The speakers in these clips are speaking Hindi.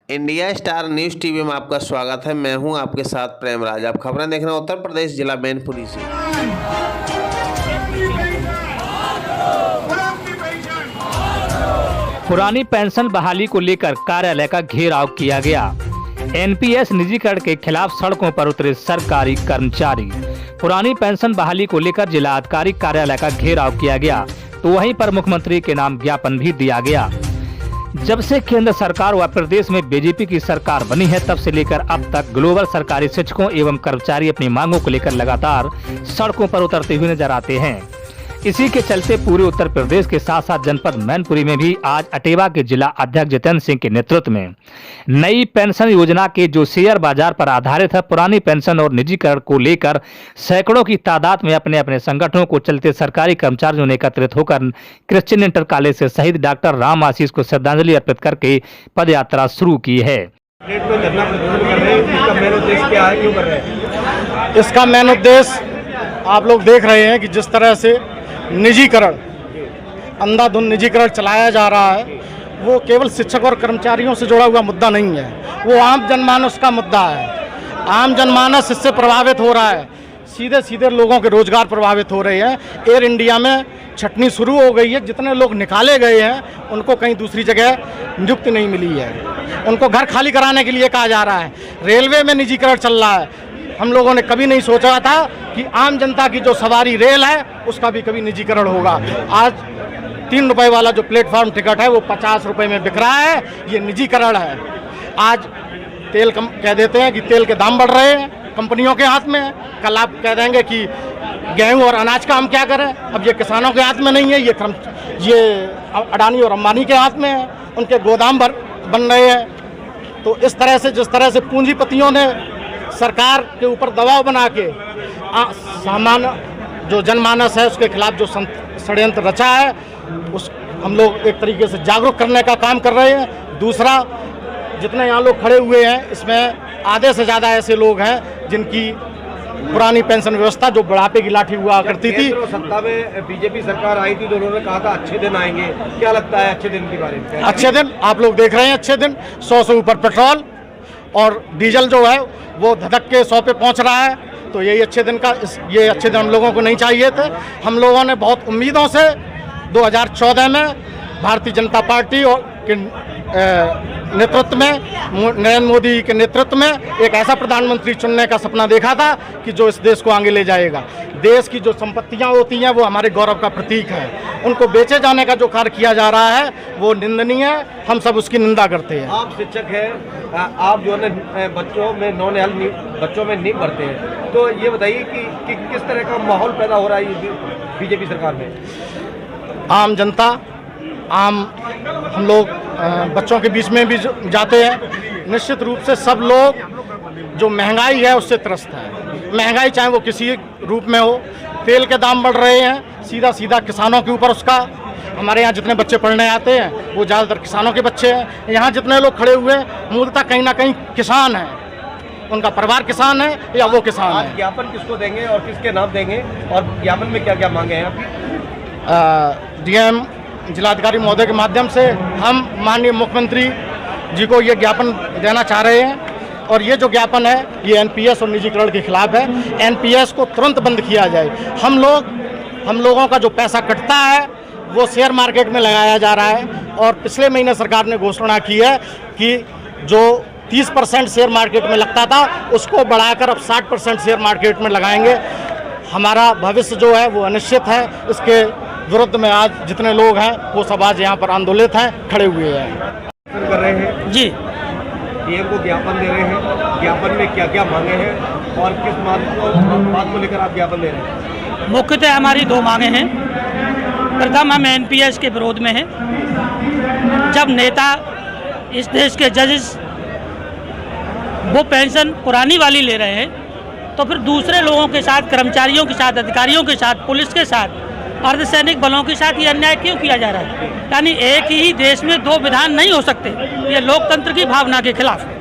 इंडिया स्टार न्यूज टीवी में आपका स्वागत है। मैं हूं आपके साथ प्रेमराज। आप खबरें देख रहे हैं उत्तर प्रदेश जिला मैनपुरी से। पुरानी पेंशन बहाली को लेकर कार्यालय का घेराव किया गया। एनपीएस निजीकरण के खिलाफ सड़कों पर उतरे सरकारी कर्मचारी। पुरानी पेंशन बहाली को लेकर जिला अधिकारी कार्यालय का घेराव किया गया, तो वहीं पर मुख्यमंत्री के नाम ज्ञापन भी दिया गया। जब से केंद्र सरकार व प्रदेश में बीजेपी की सरकार बनी है, तब से लेकर अब तक ग्लोबल सरकारी शिक्षकों एवं कर्मचारी अपनी मांगों को लेकर लगातार सड़कों पर उतरते हुए नजर आते हैं। इसी के चलते पूरे उत्तर प्रदेश के साथ साथ जनपद मैनपुरी में भी आज अटेवा के जिला अध्यक्ष जितेंद्र सिंह के नेतृत्व में नई पेंशन योजना के जो शेयर बाजार पर आधारित है, पुरानी पेंशन और निजीकरण को लेकर सैकड़ों की तादाद में अपने अपने संगठनों को चलते सरकारी कर्मचारियों ने एकत्रित होकर क्रिश्चियन इंटर कॉलेज से शहीद डॉक्टर राम आशीष को श्रद्धांजलि अर्पित करके पद यात्रा शुरू की है। इसका मेन उद्देश्य आप लोग देख रहे हैं कि जिस तरह से निजीकरण, अंधाधुंध निजीकरण चलाया जा रहा है, वो केवल शिक्षक और कर्मचारियों से जुड़ा हुआ मुद्दा नहीं है, वो आम जनमानस का मुद्दा है। आम जनमानस इससे प्रभावित हो रहा है, सीधे सीधे लोगों के रोजगार प्रभावित हो रहे हैं। एयर इंडिया में छटनी शुरू हो गई है, जितने लोग निकाले गए हैं उनको कहीं दूसरी जगह नियुक्ति नहीं मिली है, उनको घर खाली कराने के लिए कहा जा रहा है। रेलवे में निजीकरण चल रहा है। हम लोगों ने कभी नहीं सोचा था कि आम जनता की जो सवारी रेल है उसका भी कभी निजीकरण होगा। आज 3 रुपए वाला जो प्लेटफॉर्म टिकट है वो 50 रुपए में बिक रहा है, ये निजीकरण है। आज तेल कह देते हैं कि तेल के दाम बढ़ रहे हैं, कंपनियों के हाथ में है। कल आप कह देंगे कि गेहूं और अनाज का हम क्या करें, अब ये किसानों के हाथ में नहीं है, ये अडानी और अंबानी के हाथ में है, उनके गोदाम बन रहे हैं। तो इस तरह से जिस तरह से पूंजीपतियों ने सरकार के ऊपर दबाव बना के सामान्य जो जनमानस है उसके खिलाफ जो षड्यंत्र रचा है, उस हम लोग एक तरीके से जागरूक करने का काम कर रहे हैं। दूसरा, जितने यहाँ लोग खड़े हुए हैं इसमें आधे से ज़्यादा ऐसे लोग हैं जिनकी पुरानी पेंशन व्यवस्था जो बुढ़ापे की लाठी हुआ करती थी। सत्ता में बीजेपी सरकार आई थी तो उन्होंने कहा था अच्छे दिन आएंगे। क्या लगता है अच्छे दिन के बारे में? अच्छे दिन आप लोग देख रहे हैं, अच्छे दिन 100 से ऊपर पेट्रोल और डीजल जो है वो धधक के 100 पे पहुंच रहा है। तो यही अच्छे दिन का ये अच्छे दिन हम लोगों को नहीं चाहिए थे। हम लोगों ने बहुत उम्मीदों से 2014 में भारतीय जनता पार्टी और के नेतृत्व में, नरेंद्र मोदी के नेतृत्व में एक ऐसा प्रधानमंत्री चुनने का सपना देखा था कि जो इस देश को आगे ले जाएगा। देश की जो संपत्तियां होती हैं वो हमारे गौरव का प्रतीक है, उनको बेचे जाने का जो कार्य किया जा रहा है वो निंदनीय है, हम सब उसकी निंदा करते हैं। आप शिक्षक हैं, आप जो है बच्चों में नींव भरते हैं, तो ये बताइए कि किस तरह का माहौल पैदा हो रहा है बीजेपी सरकार में? आम जनता, हम लोग बच्चों के बीच में भी जाते हैं, निश्चित रूप से सब लोग जो महंगाई है उससे त्रस्त है। महंगाई चाहे वो किसी रूप में हो, तेल के दाम बढ़ रहे हैं, सीधा सीधा किसानों के ऊपर उसका। हमारे यहाँ जितने बच्चे पढ़ने आते हैं वो ज़्यादातर किसानों के बच्चे हैं। यहाँ जितने लोग खड़े हुए हैं मूलतः कहीं ना कहीं किसान हैं, उनका परिवार किसान है या वो किसान है। ज्ञापन किसको देंगे और किसके नाम देंगे, और ज्ञापन में क्या क्या मांगे हैं आपकी? डीएम जिलाधिकारी महोदय के माध्यम से हम माननीय मुख्यमंत्री जी को ये ज्ञापन देना चाह रहे हैं, और ये जो ज्ञापन है ये एनपीएस और निजीकरण के खिलाफ है। एनपीएस को तुरंत बंद किया जाए। हम लोगों का जो पैसा कटता है वो शेयर मार्केट में लगाया जा रहा है, और पिछले महीने सरकार ने घोषणा की है कि जो 30% शेयर मार्केट में लगता था उसको बढ़ाकर अब 60% शेयर मार्केट में लगाएंगे। हमारा भविष्य जो है वो अनिश्चित है। इसके विरुद्ध में आज जितने लोग हैं वो सब आज यहाँ पर आंदोलित हैं, खड़े हुए हैं। कर रहे हैं जी, डीएम को ज्ञापन दे रहे हैं, ज्ञापन में क्या क्या मांगे हैं और किस बात को लेकर आप ज्ञापन दे रहे हैं? मुख्यतः हमारी 2 मांगे हैं। प्रथम, हम एनपीएस के विरोध में हैं। जब नेता, इस देश के जजेस वो पेंशन पुरानी वाली ले रहे हैं, तो फिर दूसरे लोगों के साथ, कर्मचारियों के साथ, अधिकारियों के साथ, पुलिस के साथ, अर्धसैनिक बलों के साथ ये अन्याय क्यों किया जा रहा है? यानी एक ही देश में 2 विधान नहीं हो सकते। ये लोकतंत्र की भावना के खिलाफ है।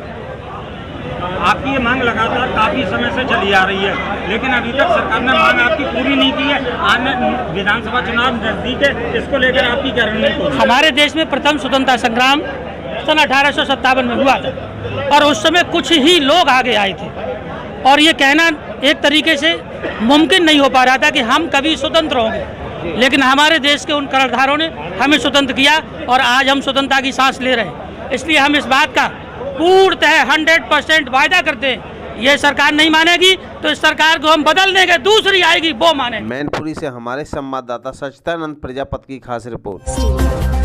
आपकी ये मांग लगातार काफी समय से चली आ रही है, लेकिन अभी तक सरकार ने मांग आपकी पूरी नहीं की है। आने विधानसभा चुनाव नजदीक है, इसको लेकर आपकी क्या रणनीति? हमारे देश में प्रथम स्वतंत्रता संग्राम सन 1857 में हुआ था, और उस समय कुछ ही लोग आगे आए थे, और ये कहना एक तरीके से मुमकिन नहीं हो पा रहा था कि हम कभी स्वतंत्र होंगे, लेकिन हमारे देश के उन कर्णधारों ने हमें स्वतंत्र किया, और आज हम स्वतंत्रता की सांस ले रहे हैं। इसलिए हम इस बात का पूर्णतः 100% वायदा करते हैं, ये सरकार नहीं मानेगी तो इस सरकार को हम बदल देंगे, दूसरी आएगी वो माने। मैनपुरी से हमारे संवाददाता सचिदानंद प्रजापति की खास रिपोर्ट।